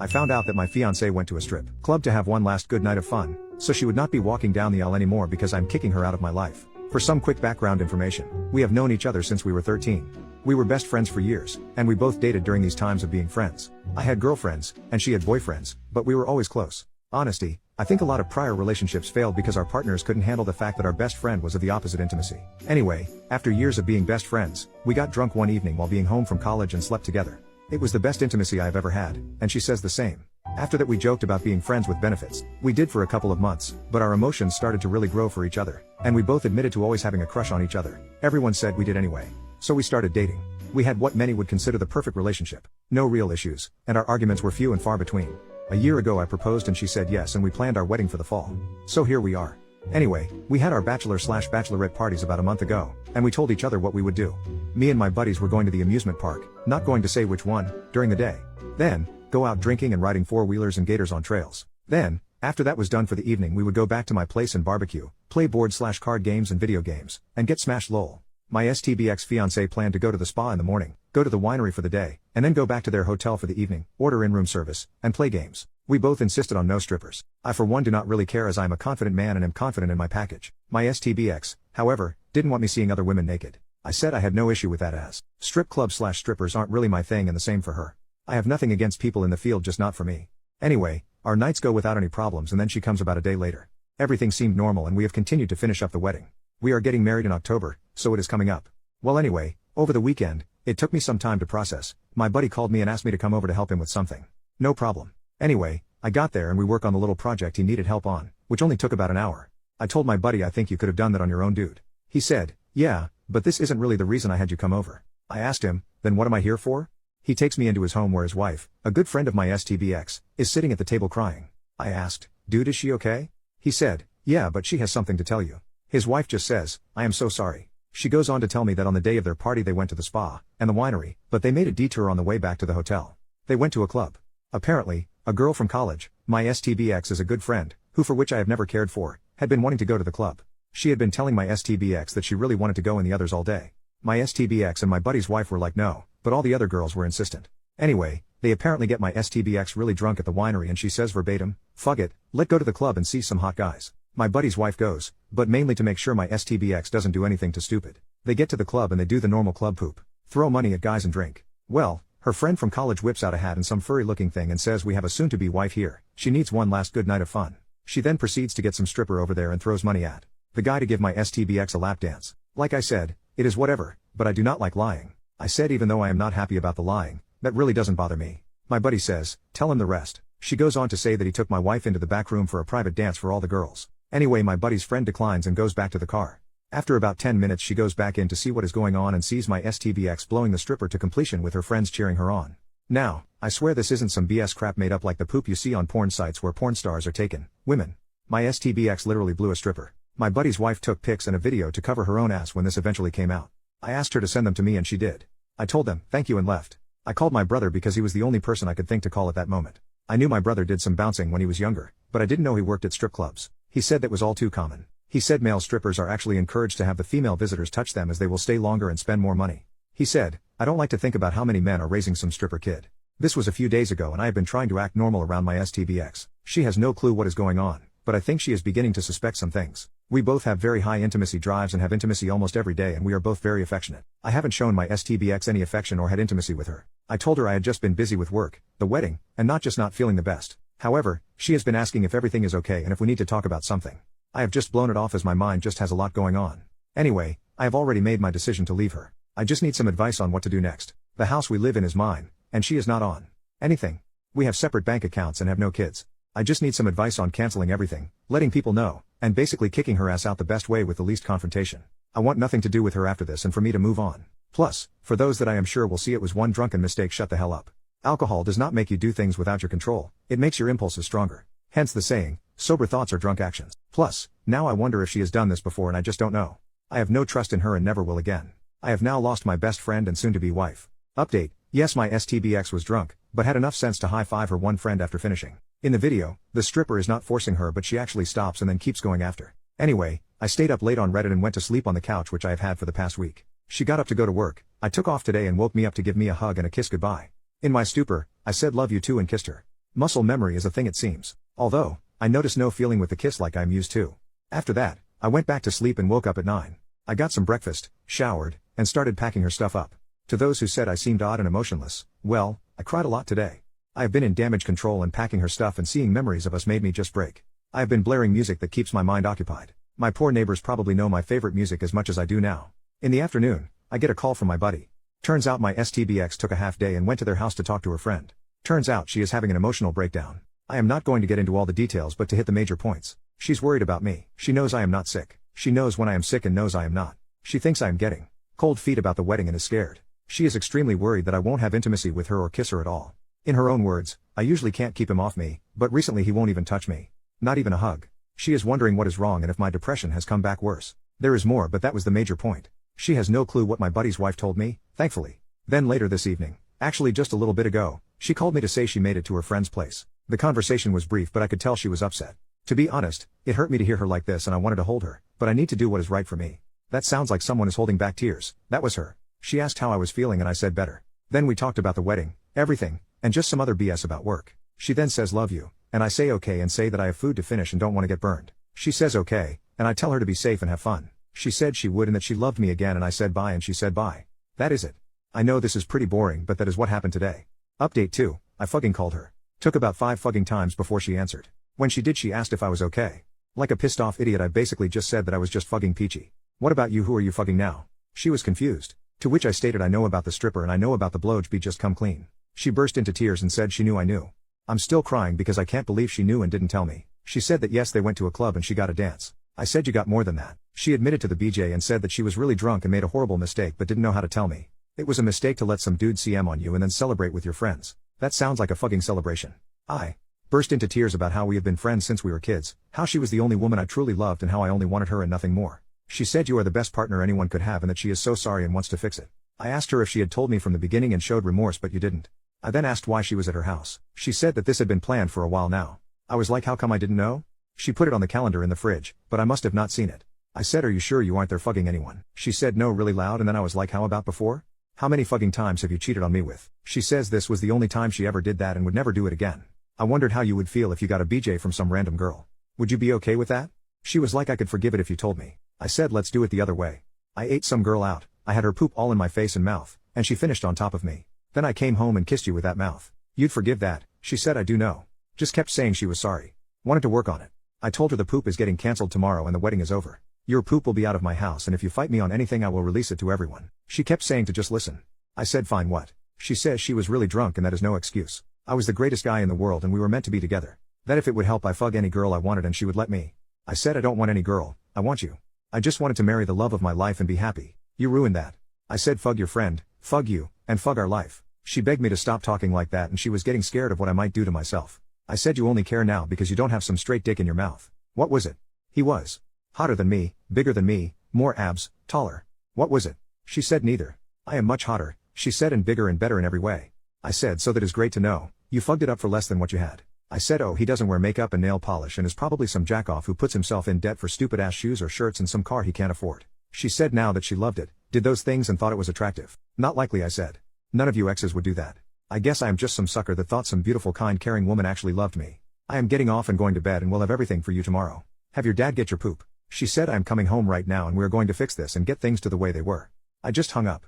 I found out that my fiance went to a strip club to have one last good night of fun, so she would not be walking down the aisle anymore because I'm kicking her out of my life. For some quick background information, we have known each other since we were 13. We were best friends for years, and we both dated during these times of being friends. I had girlfriends, and she had boyfriends, but we were always close. Honesty, I think a lot of prior relationships failed because our partners couldn't handle the fact that our best friend was of the opposite intimacy. Anyway, after years of being best friends, we got drunk one evening while being home from college and slept together. It was the best intimacy I've ever had, and she says the same. After that we joked about being friends with benefits. We did for a couple of months, but our emotions started to really grow for each other, and we both admitted to always having a crush on each other. Everyone said we did anyway. So we started dating. We had what many would consider the perfect relationship. No real issues, and our arguments were few and far between. A year ago I proposed and she said yes, and we planned our wedding for the fall. So here we are. Anyway, we had our bachelor/bachelorette parties about a month ago, and we told each other what we would do. Me and my buddies were going to the amusement park, not going to say which one, during the day. Then, go out drinking and riding four-wheelers and gators on trails. Then, after that was done for the evening, we would go back to my place and barbecue, play board/card games and video games, and get smashed lol. My STBX fiance planned to go to the spa in the morning, go to the winery for the day, and then go back to their hotel for the evening, order in-room service, and play games. We both insisted on no strippers. I for one do not really care, as I am a confident man and am confident in my package. My STBX, however, didn't want me seeing other women naked. I said I had no issue with that, as strip clubs/strippers aren't really my thing, and the same for her. I have nothing against people in the field, just not for me. Anyway, our nights go without any problems, and then she comes about a day later. Everything seemed normal, and we have continued to finish up the wedding. We are getting married in October, so it is coming up. Well anyway, over the weekend, it took me some time to process. My buddy called me and asked me to come over to help him with something. No problem. Anyway, I got there and we work on the little project he needed help on, which only took about an hour. I told my buddy, I think you could have done that on your own, dude. He said, yeah, but this isn't really the reason I had you come over. I asked him, then what am I here for? He takes me into his home where his wife, a good friend of my STBX, is sitting at the table crying. I asked, dude, is she okay? He said, yeah, but she has something to tell you. His wife just says, I am so sorry. She goes on to tell me that on the day of their party they went to the spa and the winery, but they made a detour on the way back to the hotel. They went to a club. Apparently, a girl from college, my STBX is a good friend, who for which I have never cared for, had been wanting to go to the club. She had been telling my STBX that she really wanted to go and the others all day. My STBX and my buddy's wife were like no, but all the other girls were insistent. Anyway, they apparently get my STBX really drunk at the winery and she says verbatim, fuck it, let's go to the club and see some hot guys. My buddy's wife goes, but mainly to make sure my STBX doesn't do anything too stupid. They get to the club and they do the normal club poop. Throw money at guys and drink. Well, her friend from college whips out a hat and some furry looking thing and says we have a soon-to-be wife here. She needs one last good night of fun. She then proceeds to get some stripper over there and throws money at the guy to give my STBX a lap dance. Like I said, it is whatever, but I do not like lying. I said even though I am not happy about the lying, that really doesn't bother me. My buddy says, tell him the rest. She goes on to say that he took my wife into the back room for a private dance for all the girls. Anyway, my buddy's friend declines and goes back to the car. After about 10 minutes she goes back in to see what is going on and sees my STBX blowing the stripper to completion with her friends cheering her on. Now, I swear this isn't some BS crap made up like the poop you see on porn sites where porn stars are taken, women. My STBX literally blew a stripper. My buddy's wife took pics and a video to cover her own ass when this eventually came out. I asked her to send them to me and she did. I told them, thank you, and left. I called my brother because he was the only person I could think to call at that moment. I knew my brother did some bouncing when he was younger, but I didn't know he worked at strip clubs. He said that was all too common. He said male strippers are actually encouraged to have the female visitors touch them as they will stay longer and spend more money. He said, I don't like to think about how many men are raising some stripper kid. This was a few days ago and I have been trying to act normal around my STBX. She has no clue what is going on, but I think she is beginning to suspect some things. We both have very high intimacy drives and have intimacy almost every day, and we are both very affectionate. I haven't shown my STBX any affection or had intimacy with her. I told her I had just been busy with work, the wedding, and not feeling the best. However, she has been asking if everything is okay and if we need to talk about something. I have just blown it off as my mind just has a lot going on. Anyway, I have already made my decision to leave her. I just need some advice on what to do next. The house we live in is mine, and she is not on anything. We have separate bank accounts and have no kids. I just need some advice on canceling everything, letting people know, and basically kicking her ass out the best way with the least confrontation. I want nothing to do with her after this and for me to move on. Plus, for those that I am sure will see it was one drunken mistake, shut the hell up. Alcohol does not make you do things without your control, it makes your impulses stronger. Hence the saying, sober thoughts are drunk actions. Plus, now I wonder if she has done this before and I just don't know. I have no trust in her and never will again. I have now lost my best friend and soon-to-be wife. Update, yes, my STBX was drunk, but had enough sense to high-five her one friend after finishing. In the video, the stripper is not forcing her, but she actually stops and then keeps going after. Anyway, I stayed up late on Reddit and went to sleep on the couch, which I have had for the past week. She got up to go to work. I took off today and woke me up to give me a hug and a kiss goodbye. In my stupor, I said love you too and kissed her. Muscle memory is a thing it seems. Although, I noticed no feeling with the kiss like I'm used to. After that, I went back to sleep and woke up at 9. I got some breakfast, showered, and started packing her stuff up. To those who said I seemed odd and emotionless, well, I cried a lot today. I have been in damage control and packing her stuff, and seeing memories of us made me just break. I have been blaring music that keeps my mind occupied. My poor neighbors probably know my favorite music as much as I do now. In the afternoon, I get a call from my buddy. Turns out my STBX took a half day and went to their house to talk to her friend. Turns out she is having an emotional breakdown. I am not going to get into all the details, but to hit the major points. She's worried about me. She knows I am not sick. She knows when I am sick and knows I am not. She thinks I am getting cold feet about the wedding and is scared. She is extremely worried that I won't have intimacy with her or kiss her at all. In her own words, I usually can't keep him off me, but recently he won't even touch me. Not even a hug. She is wondering what is wrong and if my depression has come back worse. There is more, but that was the major point. She has no clue what my buddy's wife told me, thankfully. Then later this evening, actually just a little bit ago, she called me to say she made it to her friend's place. The conversation was brief, but I could tell she was upset. To be honest, it hurt me to hear her like this and I wanted to hold her, but I need to do what is right for me. That sounds like someone is holding back tears. That was her. She asked how I was feeling and I said better. Then we talked about the wedding, everything, and just some other BS about work. She then says love you, and I say okay and say that I have food to finish and don't want to get burned. She says okay, and I tell her to be safe and have fun. She said she would and that she loved me again, and I said bye and she said bye. That is it. I know this is pretty boring, but that is what happened today. Update 2, I fucking called her. Took about 5 fucking times before she answered. When she did, she asked if I was okay. Like a pissed off idiot, I basically just said that I was just fucking peachy. What about you? Who are you fucking now? She was confused. To which I stated I know about the stripper and I know about the blowjob, just come clean. She burst into tears and said she knew I knew. I'm still crying because I can't believe she knew and didn't tell me. She said that yes, they went to a club and she got a dance. I said you got more than that. She admitted to the BJ and said that she was really drunk and made a horrible mistake but didn't know how to tell me. It was a mistake to let some dude CM on you and then celebrate with your friends. That sounds like a fucking celebration. I burst into tears about how we have been friends since we were kids, how she was the only woman I truly loved and how I only wanted her and nothing more. She said you are the best partner anyone could have and that she is so sorry and wants to fix it. I asked her if she had told me from the beginning and showed remorse, but you didn't. I then asked why she was at her house. She said that this had been planned for a while now. I was like, how come I didn't know? She put it on the calendar in the fridge, but I must have not seen it. I said, are you sure you aren't there fucking anyone? She said no really loud, and then I was like, how about before? How many fucking times have you cheated on me with? She says this was the only time she ever did that and would never do it again. I wondered how you would feel if you got a BJ from some random girl. Would you be okay with that? She was like, I could forgive it if you told me. I said let's do it the other way. I ate some girl out, I had her poop all in my face and mouth, and she finished on top of me. Then I came home and kissed you with that mouth. You'd forgive that? She said I do know. Just kept saying she was sorry. Wanted to work on it. I told her the poop is getting cancelled tomorrow and the wedding is over. Your poop will be out of my house, and if you fight me on anything I will release it to everyone. She kept saying to just listen. I said fine, what? She says she was really drunk and that is no excuse. I was the greatest guy in the world and we were meant to be together. That if it would help I fug any girl I wanted and she would let me. I said I don't want any girl, I want you. I just wanted to marry the love of my life and be happy. You ruined that. I said fug your friend, fug you, and fug our life. She begged me to stop talking like that and she was getting scared of what I might do to myself. I said you only care now because you don't have some straight dick in your mouth. What was it? He was hotter than me, bigger than me, more abs, taller. What was it? She said neither. I am much hotter, she said, and bigger and better in every way. I said so that is great to know. You fugged it up for less than what you had. I said oh, he doesn't wear makeup and nail polish and is probably some jackoff who puts himself in debt for stupid ass shoes or shirts and some car he can't afford. She said now that she loved it, did those things and thought it was attractive. Not likely, I said. None of you exes would do that. I guess I am just some sucker that thought some beautiful kind caring woman actually loved me. I am getting off and going to bed and will have everything for you tomorrow. Have your dad get your poop. She said I am coming home right now and we are going to fix this and get things to the way they were. I just hung up.